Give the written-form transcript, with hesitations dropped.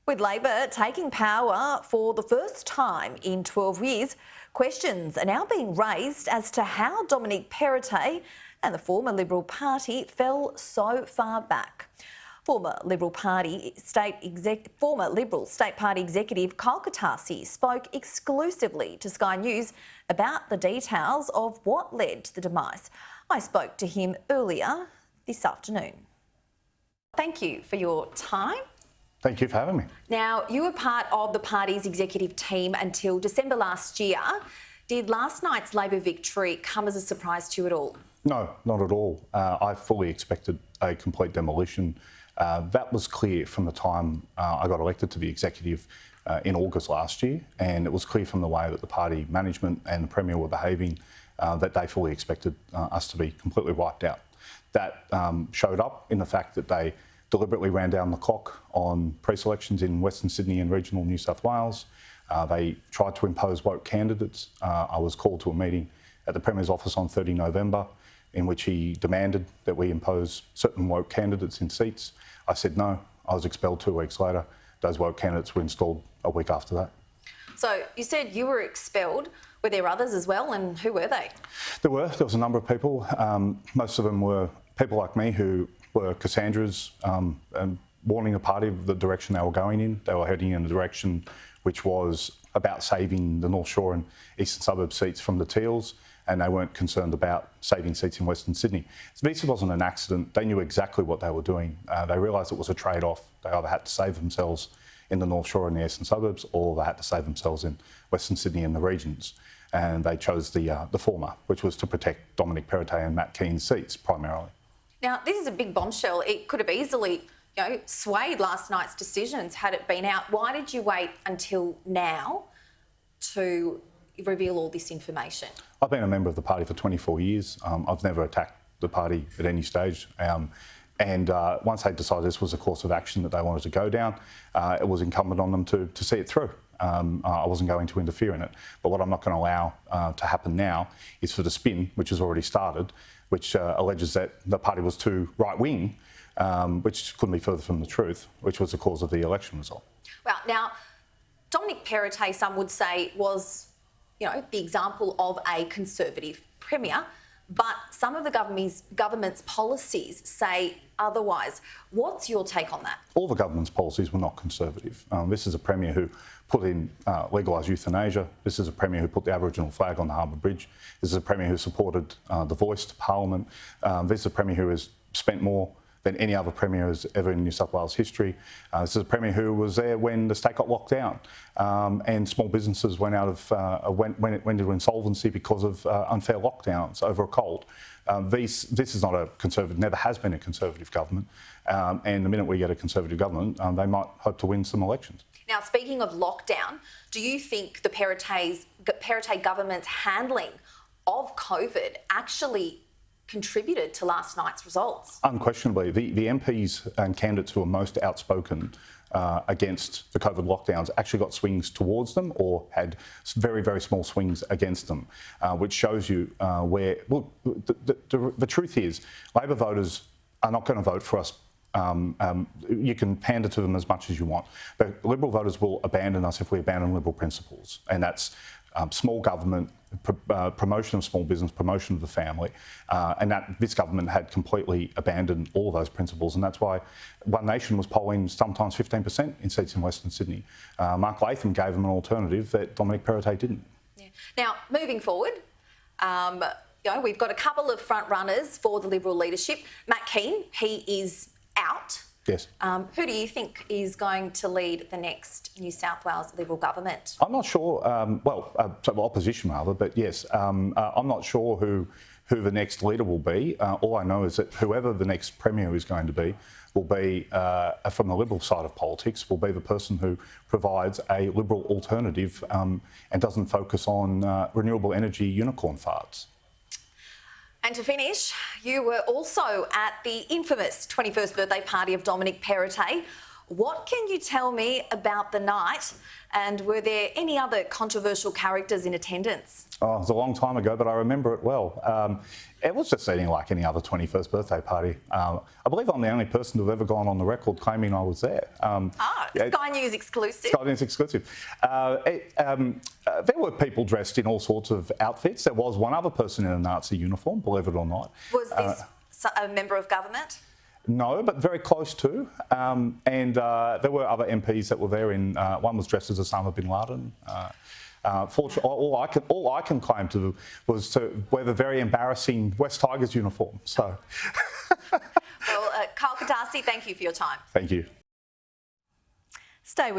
With Labor taking power for the first time in 12 years, questions are now being raised as to how Dominic Perrottet and the former Liberal Party fell so far back. Former Liberal State Party executive Kutasi spoke exclusively to Sky News about the details of what led to the demise. I spoke to him earlier this afternoon. Thank you for your time. Thank you for having me. Now, you were part of the party's executive team until December last year. Did last night's Labor victory come as a surprise to you at all? No, not at all. I fully expected a complete demolition. That was clear from the time I got elected to the executive in August last year, and it was clear from the way that the party management and the Premier were behaving that they fully expected us to be completely wiped out. That showed up in the fact that they deliberately ran down the clock on pre-selections in Western Sydney and regional New South Wales. They tried to impose woke candidates. I was called to a meeting at the Premier's office on 30 November in which he demanded that we impose certain woke candidates in seats. I said no. I was expelled 2 weeks later. Those woke candidates were installed a week after that. So you said you were expelled. Were there others as well, and who were they? There was a number of people. Most of them were people like me who were Cassandras and warning the party of the direction they were going in. They were heading in a direction which was about saving the North Shore and Eastern Suburb seats from the Teals, and they weren't concerned about saving seats in Western Sydney. This wasn't an accident. They knew exactly what they were doing. They realised it was a trade-off. They either had to save themselves in the North Shore and the Eastern Suburbs, or they had to save themselves in Western Sydney and the regions. And they chose the former, which was to protect Dominic Perrottet and Matt Keane's seats primarily. Now, this is a big bombshell. It could have easily, swayed last night's decisions had it been out. Why did you wait until now to reveal all this information? I've been a member of the party for 24 years. I've never attacked the party at any stage. And once they decided this was a course of action that they wanted to go down, it was incumbent on them to see it through. I wasn't going to interfere in it. But what I'm not going to allow to happen now is for the spin, which has already started, which alleges that the party was too right-wing, which couldn't be further from the truth, which was the cause of the election result. Well, now, Dominic Perrottet, some would say, was, the example of a Conservative Premier, but some of the government's policies say otherwise. What's your take on that? All the government's policies were not Conservative. This is a Premier who put in legalised euthanasia. This is a Premier who put the Aboriginal flag on the Harbour Bridge. This is a Premier who supported the voice to Parliament. This is a Premier who has spent more than any other Premier has ever in New South Wales history. This is a Premier who was there when the state got locked down and small businesses went into insolvency because of unfair lockdowns over a cold. This is not a Conservative, never has been a Conservative government, and the minute we get a Conservative government, they might hope to win some elections. Now, speaking of lockdown, do you think the Perrottet government's handling of COVID actually contributed to last night's results? Unquestionably. The MPs and candidates who are most outspoken against the COVID lockdowns actually got swings towards them or had very, very small swings against them, which shows you where... Well, the truth is, Labor voters are not going to vote for us. You can pander to them as much as you want, but Liberal voters will abandon us if we abandon Liberal principles, and that's small government, promotion of small business, promotion of the family, and that this government had completely abandoned all of those principles, and that's why One Nation was polling sometimes 15% in seats in Western Sydney. Mark Latham gave them an alternative that Dominic Perrottet didn't. Yeah. Now, moving forward, we've got a couple of front runners for the Liberal leadership. Matt Keane, he is out. Yes. Who do you think is going to lead the next New South Wales Liberal government? I'm not sure. Opposition rather, but yes, I'm not sure who the next leader will be. All I know is that whoever the next Premier is going to be will be, from the Liberal side of politics, will be the person who provides a Liberal alternative and doesn't focus on renewable energy unicorn farts. And to finish, you were also at the infamous 21st birthday party of Dominic Perrottet. What can you tell me about the night? And were there any other controversial characters in attendance? Oh, it was a long time ago, but I remember it well. It was just eating like any other 21st birthday party. I believe I'm the only person to have ever gone on the record claiming I was there. Sky News exclusive. Sky News exclusive. There were people dressed in all sorts of outfits. There was one other person in a Nazi uniform, believe it or not. Was this a member of government? No, but very close to. There were other MPs that were there. One was dressed as Osama bin Laden. Fortunately, all I can claim to was to wear the very embarrassing West Tigers uniform. So, Well, Kutasi, thank you for your time. Thank you. Stay with